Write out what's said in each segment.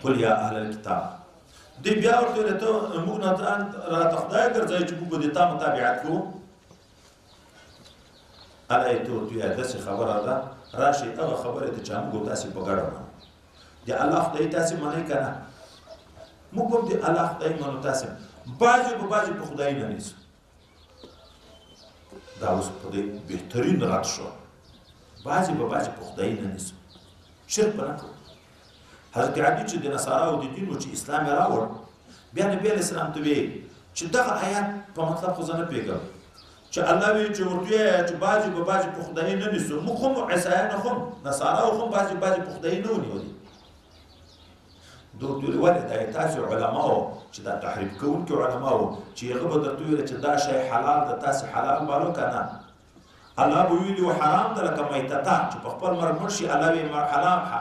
قل یا اهل الکتاب دی بیا ورته ویل ته موږ نه راته خدای ګرځوي چې موږ به د تا متابعت کوو الا یې ته ورته ووایه داسې خبره ده راشئ هغه خبرې ته چې موږ تاسې په ګډه منو د الله خدای تاسې منئ که نه موږ هم د الله خدای منو تاسې بعضې به بعضې په خدای نه نیسو دا اوس په دې بهترین رد شو بعضې به بعضې په خدای نه نیسو شرک به نه کوو حضرت علی چې د نصاراو د دین و چې اسلام یې راوړ بیا نبي علیه السلام ته ویل چې دغه آیات په مطلب خو زه نه پوهېږم چې الله ویل چې ورته ووایه چې بعضې به بعضې په خدای نه نیسو موږ هم عیسایان هم نصاراو هم بعضې په خدای نه ونیولي دوی ورته ولې دا تاسې علماو چې دا تحریف کوونکي علماو چې هغه به درته وویل چې دا شی حلال ده تاسې حلال بالو که نه الله به ویلي و حرام ده لکه میتته چې په خپل مرګ مړ شي الله ویل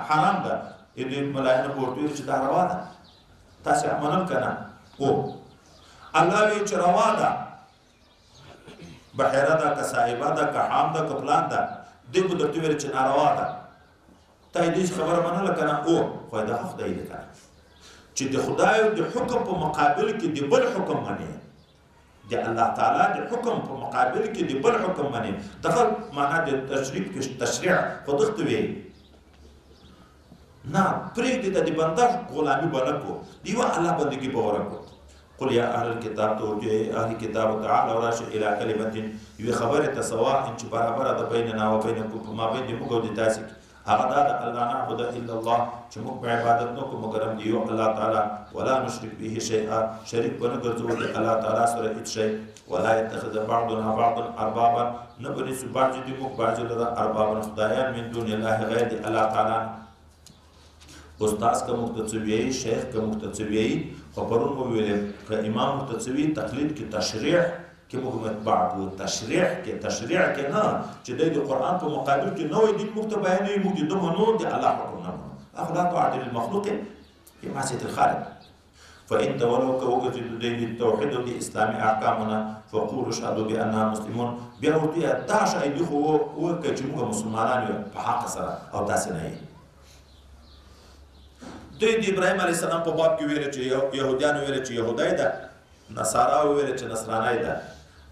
حرام ده ملاینه به ورته ویل چې دا روا ده تاسې منل که نه او الله ویل چې روا ده بحیره ده که صاحبه ده که حام ده که پلان ده دوی به درته ویل چې ناروا ده تا یې دې خبره منله که نه او خو یې دغه خدای دی که نه چې د خدایو د حکم په مقابل کې د بل حکم منې د الله تعالی د حکم په مقابل کې د بل حکم منې دغه معنا د تشریع خو دغته وی نه پرېږدې د بنده غلامي به نه کړو د یوه الله بندګي به ورکړو قل یا اهل الکتاب ته وجه اهل کتاب تعالوا راشئ الى کلمة یوې خبرې ته سواء چې برابره ده بیننا و بینکم په مابین د موږ او د تاسې هغه دا ده الله نعبد الا الله چې موږ په عبادت نه کوو مګر هم د یو الله تعالی ولا نشرک به شیئا شریک به نه ګرځو د الله تعالی سره هېڅ شی ولا یتخذ بعضنا بعضا اربابا نه به نیسو بعضې د موږ بعضې لره اربابا خدایان من دون الله غیر د الله تعالی استاذ که موږ ته څه ویایي شیخ که موږ ته څه ویایي خو پرون مو ویلې که امام موږ ته څه ویي تقلید کې تشریع کې موږ متبع کړو تشریع کې نه چې دی د قرآن په مقابل کې نوی دین موږ ته بیانوي موږ د ده منو د الله حکم نه منو لا طاعة للمخلوق في معصية الخالق فإن تولوا که وګرځېدو دوی د توحید او د اسلامي احکامونه فقولوا اشهدوا بأننا مسلمون بیا ورته ووایه دا شاهدي خو وکړه چې موږ مسلمانان یو په حق سره او تاسې نه یې دوی د ابراهیم علیه السلام په باب کې ویل چې یهودیانو ویل چې یهودی ده نصاراو ویل چې نصرانی ده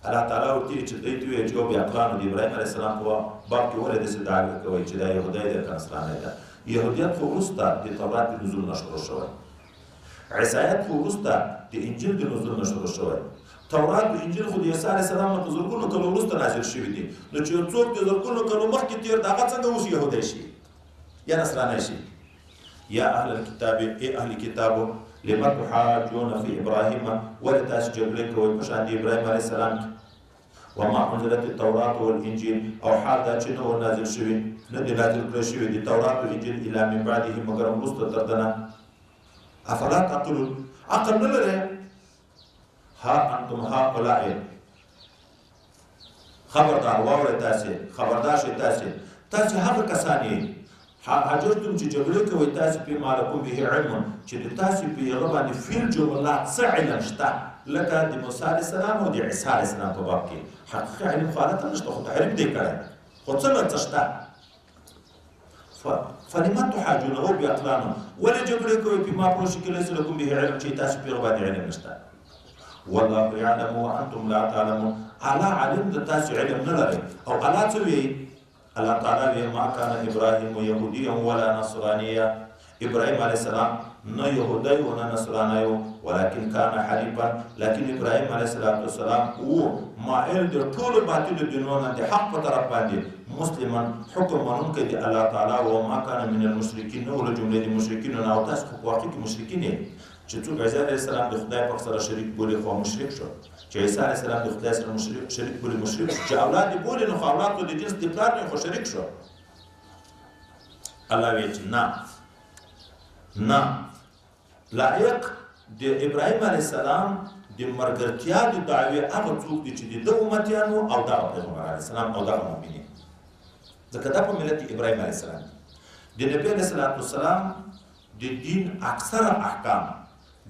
الله تعالی ورته چې دوی ته ویل چې او بیاقلانو د ابراهیم علیه السلام په باب کې ولې داسې دعوې کوئ چې دا یهودی ده که نصرانی ده یهودیت خو وروسته د تورات د نزول نه شروع شوی عیسایت خو وروسته د انجیل د نزول نه شروع شوی تورات او انجیل خو د عیسی علیه السلام نه په زرګونو کلو وروسته نازل شوي دي نو چې یو څوک د زرګونو کلو مخکې تېر د هغه څنګه اوس یهودی شي یا نصرانی شي یا اهل الكتاب ای اهل کتابو لما تحاجون فی ابراهیم ولې تاسې جګړې کوئ په شان د ابراهیم علیه السلام وما انزلت التوراة والانجیل او حال دا چې نه و نازل شوي نه دي نازل کړی شوي د تورات او انجیل الا من بعده مګر وروسته تر ده نه افلا تعقلون عقل نه لرئ ها انتم هؤلاء خبردار واورئ تاسې خبردار شئ تاسې هغه کسان یې حاجرتم چې جګړې کوئ تاسې پې ما لکم به علم چې د تاسې په هغه باندې فی الجملات څه علم شته لکه د موسی علیه السلام او د عیسی علیه السلام په باب کې حقیقي علم خو هلته نشته خو تحریف دی کړی خو څه نه څه شته فلما تحاجون او بیاقلانو ولې جګړې کوئ پې ما پوه شي که لیس لکم به علم چې تاسې په هغه باندې علم نشته والله یعلم وانتم لا تعلمون الله علم د تاسې علم نه لرئ او الله څه وایي الله تعالی ما كان ابراهيم يهوديا ولا نصرانيا ابراهيم عليه السلام نه يهودي ولا نصراني ولكن كان حنيفا لكن ابراهيم عليه السلام هو مائل د ټول باطل دینونو د حق په طرف باندې مسلمان حکم منونکی دی الله تعالی او ما كان من المشركين نو له جمله د مشرکین نه او تاسو په واقع کې مشرکین چې څوک عیسی علیه السلام د خدای په سره شریک بولي خو مشرک شو چې عیسی علیه السلام د خدای سره شریک بولي مشرک چې اولاد یې بولي نو خو اولاد د جنس د پلار نه خو شریک شو الله ویل چې نه لایق د ابراهیم علیه السلام د مرګرتیا د دعوی هغه څوک دي چې د امتیانو او د پیغمبر علیه السلام او د مؤمنین ځکه دا په ملت ابراهیم علیه السلام د نبی علیه السلام د دین اکثره احکام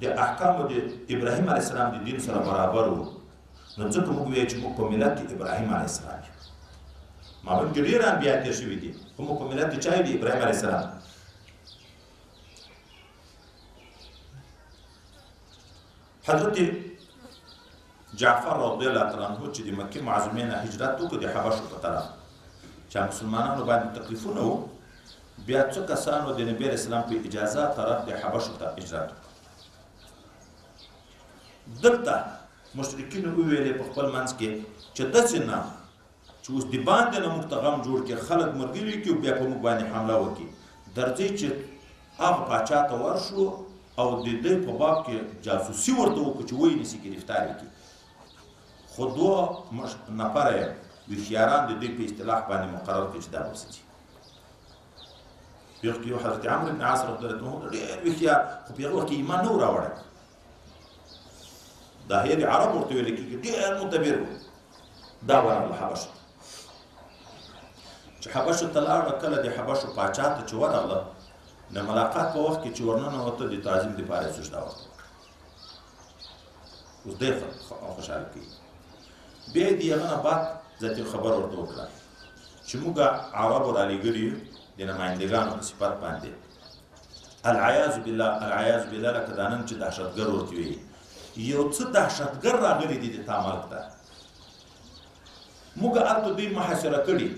د احکامو د ابراهیم علیه السلام د دین سره برابر وو نو ځکه موږ وایو چې موږ په ملت ابراهیم علیه السلام یو مابین کې ډېر انبیا تېر شوي دي خو موږ په ملت چا یو د ابراهیم علیه السلام حضرت جعفر رضی الله تعالی عنہ چې د مکې معظمې نه هجرت وکړ د حبشو په طرف چې مسلمانانو باندې تکلیفونه وو بیا څو کسانو د نبی اسلام په اجازه طرف د حبشو ته هجرت وکړ دلته مشرکین ویلې په خپل منځ کې چې داسې نه چې اوس د باندې نه موږ ته غم جوړ کړي خلک مرګلي کړي بیا په موږ باندې حمله وکړي درځي چې هغه پاچا ته ورشو او د دې په باب کې جاسوسي ورته وکړو چې وایي نسی گرفتار کړي خو دوه نفره هوښیاران د دې په اصطلاح باندې مقرر کړي چې دا وسیږي یو حضرت عمرو بن عاص رضی الله عنه ډېر هوښیار خو په هغه وخت کې ایمان نه راوړی دا هي د عرب ورته ویل کېږي ډېر متبر و دا ورغله حبشو چې حبشو ته لاړه کله د حبشو پاچا ته چې ورغله د ملاقات په وخت کې چې ورننوته د تعظیم دپاره یې سجده ورته وکړه اوس دی خوشحاله کوي بیا یې د هغه نه بعد ذاتي خبر ورته وکړه چې موږ عربو رالیږلي یو د نمایندګانو په صفت باندې العیاذ بالله لکه دا نن چې دهشتګر ورته وایي یو څه دهشتګر راغلي دي د تا ملک ته موږ هلته دوی محاصره کړي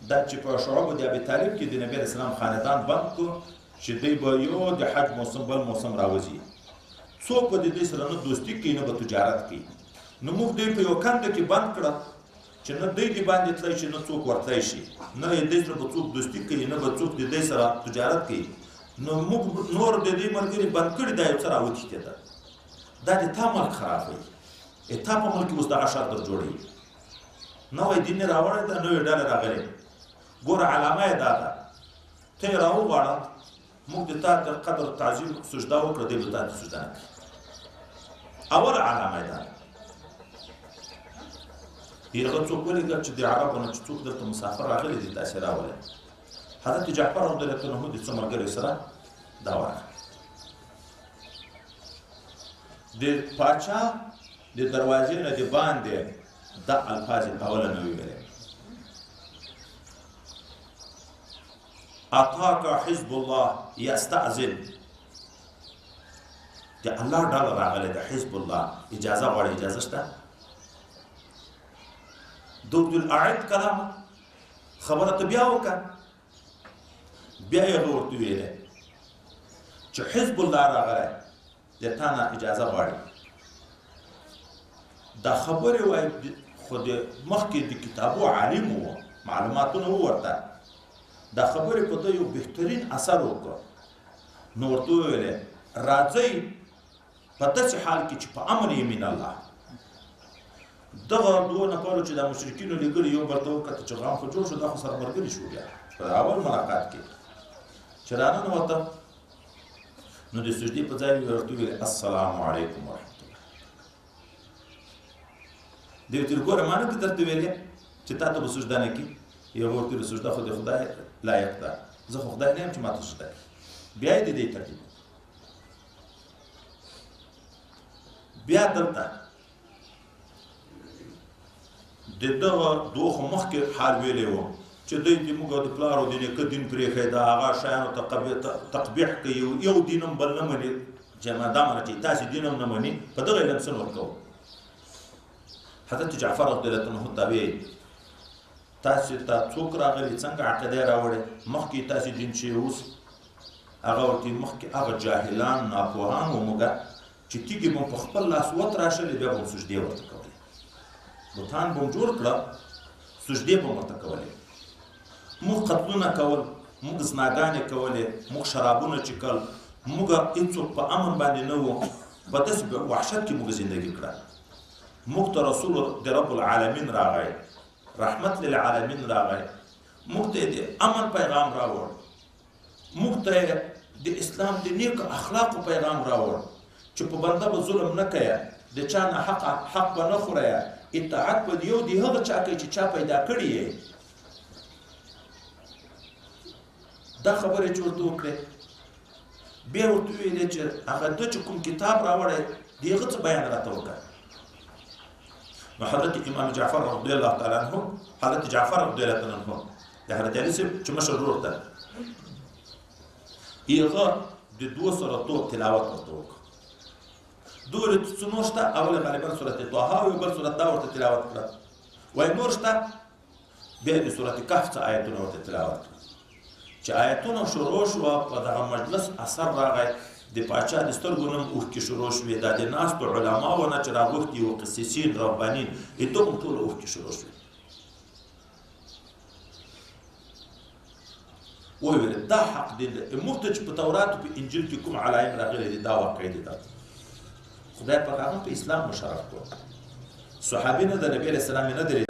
دا چې په شعوب د ابي طالب کې د نبی اسلام خاندان بند کړو چې دوی به یو د حج موسم بل موسم راوځي څوک به د دوی سره نه دوستي کوي نه به تجارت کوي نو موږ دوی په یو کنده کې بند کړه چې نه دوی د باندې تللی شي نه څوک ورتلی شي نه د دوی سره به څوک دوستي کوي نه به څوک د دوی سره تجارت کوي نو موږ نور د دوی ملګري بند کړي دا یو څه راوتښتېده دا د تا ملک خرابوي تا په ملک کې اوس دغه شر در جوړوي نوی دین یې راوړی ده نوې ډلې راغلې ګوره علامه یې دا ده ته یې راوغواړه موږ د تا د قدر تعظیم سجده وکړه دی به تا ته سجده نه کوي اوله علامه یې دا ده هغه څوک ولیږه چې د عربو نه چې څوک دلته مسافر راغلی دي تاسې راولئ حضرت جعفر رضی الله عنه د څو ملګرو سره دا ورغله د پاچا د دروازې نه د باندې دا الفاظ اوله نه ویلې اتاک حزب الله یستأذن د الله ډله راغلی د حزب الله اجازه غواړي اجازه شته دوت الاعد کلام خبره ته بیا وکړه بیا یې ورته ویلې چې حزب الله راغلی د تا نه اجازه غواړي دا خبرې وایي خو د مخکې د کتابو عالم و معلوماتونه وورته دا خبرې په ده یو بهترین اثر وکړه نو ورته وویلې راځئ په داسې حال کې چې په امر یې من الله دغه دوه نفرو چې دا مشرکینو لیږلي یو بل ته وکتل چې غم خو جوړ شو دا خو سره ملګري شو بیا په اول ملاقات کې چې راننوته نو د سجدې په ځای یې ورته وویل السلام علیکم ورحمت الله دی ورته ګوره ما نه دې درته ویلې چې تا ته به سجده نه کړي یو ورته ویل سجده خو د خدای لایق ده زه خو خدای نه یم چې ما ته سجده کړي بیا یې د دې ترتیب بیا دلته د دغه دوه خو مخکې حال ویلی و چې دوی د موږ د پلار او د نیکه دین پرېښی د هغه شیانو تقبیح کوي یو دین هم بل نه مني چې دا منه چې تاسې دین هم نه مني په دغه علم څه ورکوو حضرت جعفر رضی الله عنه ته ویل تاسې ته څوک راغلي څنګه عقیده یې راوړې مخکې تاسې دین چې اوس هغه ورته مخکې هغه جاهلان ناپوهان و موږ چې تیږې به په خپل لاس وتراشلې بیا به سجدې ورته کولې بوتان به جوړ کړه سجدې به ورته کولې موږ قتلونه کول موږ زناګانې کولې موږ شرابونه چکل موږ هېڅوک په امن باندې نه وو په داسې وحشت کې موږ زندګي کړه موږ ته رسول د رب العالمین راغی رحمت للعالمین راغی موږ ته د امن پیغام راوړ موږ ته د اسلام د نیک اخلاقو پیغام راوړ چې په بنده به ظلم نه کوي د چا نه حق به نه خورئ اطاعت به یو د هغه چا کوي چې چا پیدا کړي یې دا خبرې چې ورته وکړې بیا ورته وویلې چې هغه ده چې کوم کتاب راوړی د هغه څه بیان راته وکړه نو حضرت امام جعفر رضی الله تعالی عنه حضرت جعفر رضی الله تعالی عنه د حضرت علي صاحب چې مشر ورور ده هغه د دوه سره تو تلاوت ورته وکړه دغه څه نور شته اول غالبا سورت طه او بل سورت دا ورته تلاوت کړه وای نور شته بیا د سورت کهف څخه آیتونه ورته تلاوت کړه چې آیتونه شروع شوه په دغه مجلس اثر راغی د پاچا د سترګو نه اوښکې شروع شوې دا د ناستو علماو نه چې راغوښتي وو قسیسین ربانین دغه ټوله اوښکې شروع شوې وویل دا حق دی موږ ته چې په تورات او په انجیل کې کوم علایم راغلي دي دا واقع دي دا خدای پاک هغه په اسلام مشرف کړ صحابي نه د نبی علیه السلام نه دی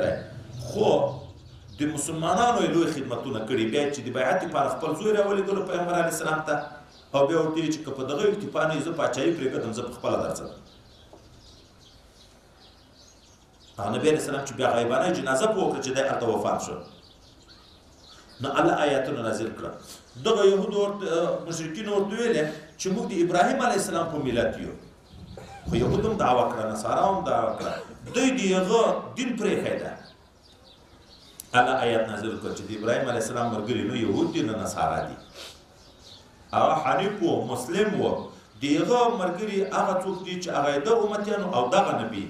خو د مسلمانانو یې لوی خدمتونه کړي بیا چې د بیعت لپاره خپل زوی راولېږلو پیغمبر علیه السلام ته او بیا ورته ویل چې که په دغه اکتفا نه زه پاچاهي پرېږدم زه پخپله درځم هغه نبی علیه السلام چې بیا غیبانه جنازه پوه کړه چې دی هلته وفات شو نو الله آیاتونه نازل کړه دغه یهودو مشرکینو ورته ویلې چې موږ د ابراهیم علیه السلام په ملت یو خو یهودو هم دعوه کړه نصارا هم دعوه کړه دوی د هغه دین پرېښی ده الله آیات نازل کړ چې د ابراهیم علیه السلام ملګري نه یهود دي نه نصارا دي هغه حنیف و مسلم و د هغه ملګري هغه څوک دي چې هغه د امتیان او دغه نبی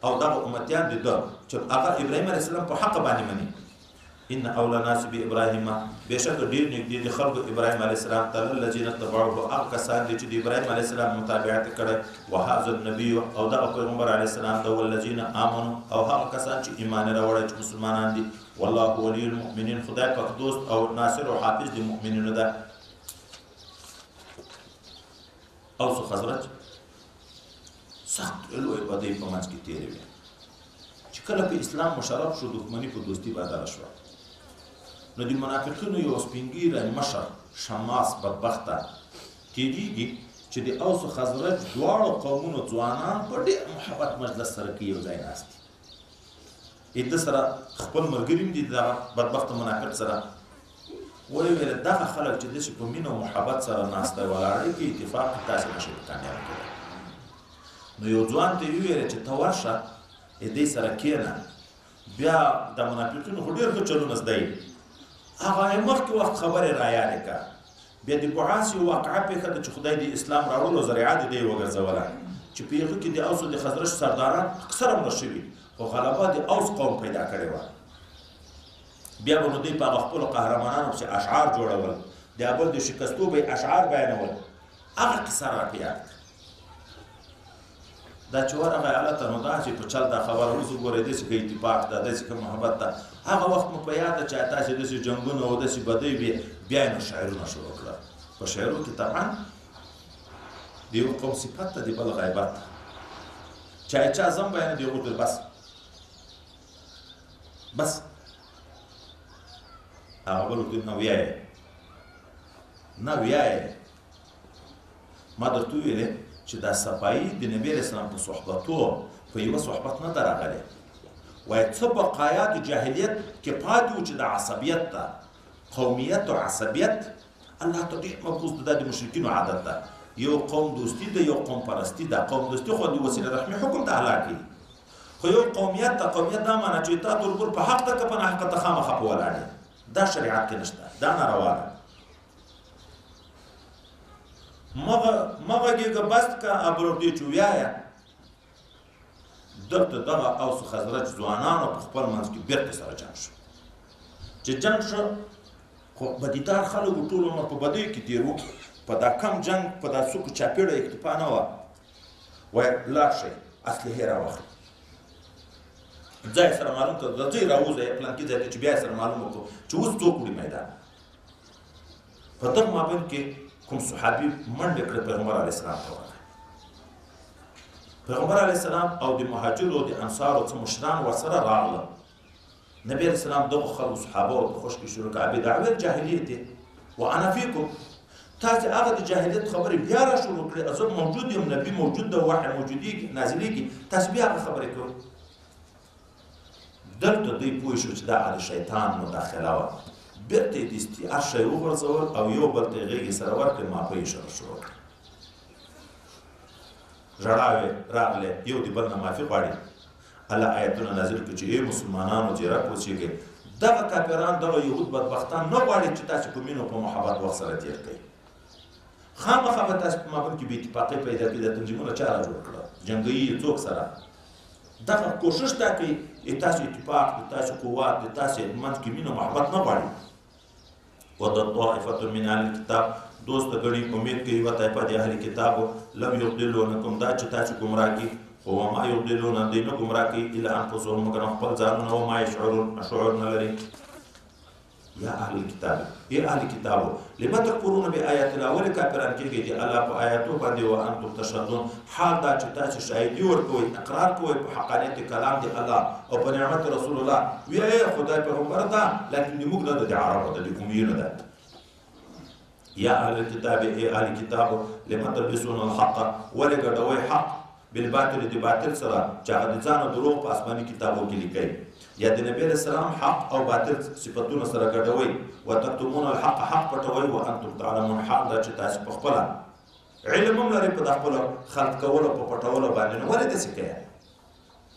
او دغه امتیان دي ده چې هغه ابراهیم علیه السلام په حق باندې مني ان اول الناس بابراهيم بشک ډیر نږدې دي خلق ابراهيم عليه السلام ته الذين اتبعوه هغه کسان دي چې د ابراهيم عليه السلام متابعت کړي وهذا النبي او د پیغمبر عليه السلام د والذين امنوا او هغه کسان چې ایمان راوړل چې مسلمانان دي والله ولي المؤمنين خدای پاک دوست او ناصر او حافظ د مؤمنینو ده او څو خزرج سخت لوی بدی په منځ کې تیرې وي چې کله په اسلام مشرف شو دښمنی په دوستی بدله شوه نو د منافقینو یو سپینګیری مشر شماس بدبخته تیریږي چې د اوس خزرج دواړو قومونو ځوانان په ډېر محبت مجلس سره کې یو ځای ناست دي د سره خپل ملګري هم دي دغه بدبخته منافق سره ویې ویل دغه خلک چې داسې په مینه او محبت سره ناسته ولاړې کې اتفاق تاسې نشئ کامیاب کړی نو یو ځوان ته یې وویل چې ته ورشه دې سره کښېنه بیا د منافقینو خو ډېر ښه چلونه زده یي هغه یې مخکې وخت خبرې رایادې کړه بیا د بعاث یو واقعه پېښه ده چې خدای د اسلام راوړلو ذریعه د دې وګرځوله چې په هغه کې د اوس او د خزرج سرداران اکثره مړه شوي خو غلبه د اوس قوم پیدا کړې وه بیا به نو دوی په هغه خپلو قهرمانانو پسې اشعار جوړول د ابل د شکستو به یې اشعار بیانول هغه کیسه راته یاد کړه دا چې ورغی هلته نو داسې په چل دا خبره اوس وګورئ داسې که اتفاق ده داسې که محبت ده هغه وخت مو په یاد ده چې داسې داسې جنګونه او داسې بدۍ وې بیا یې نو شاعرونه شروع کړه په شاعرو کې طبعا د یو قوم صفت ده د بل غیبت ده چا چا ځم بیانه د یو بس هغه بل ورته نه ویایې ما درته وویلې چې دا صفایي د نبی علیه السلام په صحبتو په یوه صحبت نه ده راغلی وایي څه بقایات جاهلیت کې پاتې وو چې د عصبیت ده قومیت او عصبیت الله ته ډېر مبغوض ده دا د مشرکینو عادت ده یو قوم دوستي ده یو قوم پرستي ده قوم دوستي خو د وسیله رحمي حکم ته هلاک کوي خو یو قومیت ته قومیت دا معنی چې تا تربور په حق ده که په ناحقه ته خامخا په ولاړې دا شریعت کې نشته دا ناروا ده مغه کې بست کا ابرو دې چویایا دغه دغه اوس خزرج ځوانانو په خپل منځ کې بیرته سره جنګ شو چې جنګ شو خو بدیدار خلکو ټول عمر په بدۍ کې تېرو په دا کم جنګ په دا څوکو چاپېړه اکتفا نه وه وایي لاړ شئ اسلحې راواخلئ ځای سره معلوم کړه ځئ راوځئ پلانکي ځای ته چې بیا یې سره معلوم وکړو چې اوس څوک وړي میدان په دغه مابین کې کوم صحابي منډه کړه پیغمبر علیه السلام ته ورغی پیغمبر علیه السلام او د مهاجرو او د انصارو څه مشران ورسره راغله نبی علیه السلام دغو خلکو صحابه ورته خوش کړي شروع کړه بدعوې الجاهلیت دی وانا فیکم تاسې هغه د جاهلیت خبرې بیا را شروع کړې زه موجود یم نبي موجود ده وحی موجودېږي نازلېږي تاسې بیا هغه خبرې کوئ دلته دوی پوه شو چې دا د شیطان مداخله وه بیرته یې د استعار شی وغورځول او یو بل ته یې غېږې سره ورکړې ماپه یې شروع کړه ژړاوې راغلې یو د بل نه معافي غواړي الله آیتونه نازل کړي چې ای مسلمانانو ځیرک اوسېږئ دغه کافران دغه یهود بدبختان نه غواړي چې تاسې په مینه او په محبت وخت سره تېر کړئ خامخا به تاسو په مابین کې بې اتفاقۍ پیدا کړي دا تنظیمونه چا را جوړ کړه جنګوي څوک سره دغه کوشش دا کوي تاسو اتفاق د تاسو قوت د تاسو منځ کې مینه محبت نه غواړي وَضَلَّ طَائِفَةٌ مِنْ أَهْلِ الْكِتَابِ دوست غړي امید کوي و طائفه د اهل کتابو لم يضلونکم دا چې تاسو گمراه کی خو ما يضلون دین گمراه کی الا انفسهم مگر خپل ځانونه او ما يشعرون شعور نه لري یا اهل الكتاب یا اهل کتابو لما تکفرون بآیات الله ولې کافران کېږي چې الله په آیاتو باندې او انتم تشهدون حال دا چې تاسو شاهدي ورکوئ اقرار کوئ په حقانیت کلام دی الله او په نعمت رسول الله وی خدای پیغمبر دا لیکن موږ نه د عربو د کومینو ده یا اهل الكتاب ای اهل کتاب لما تلبسون الحق ولګډوي حق بالباطل دی باطل سره چې هغه ځان دروغ په آسماني کتابو کې لیکي یا د نبی رسول الله حق او باطل صفاتونه سره ګډوي وتكتمون الحق حق پټوي وانتم تعلمون حال دا چې تاسو په خپل علم هم لري په خپل خلق کولو په پټولو باندې نه ولې د څه کوي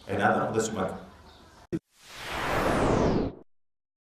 ان هذا مقدس مکه